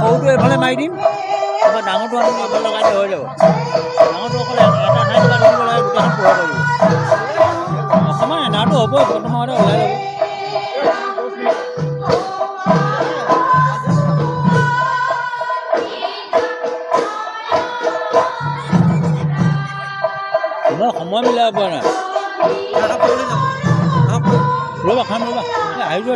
সৰুটো এইফালে মাৰি দিম, তাৰপৰা ডাঙৰটো আনি এইফালে লগাই দিয়ে হৈ যাব। ডাঙৰটো অকলে এটা ঠাইত লগাই দিব লাগে, গোটেইখন পোৱা পাৰিব। অকণমান এন্ধাৰটো হ'ব, বৰ্তমান ওলাই ল'ব। মই সময় মিলাব পৰা নাই। ৰ'বা খাম ৰ'বা, আহিব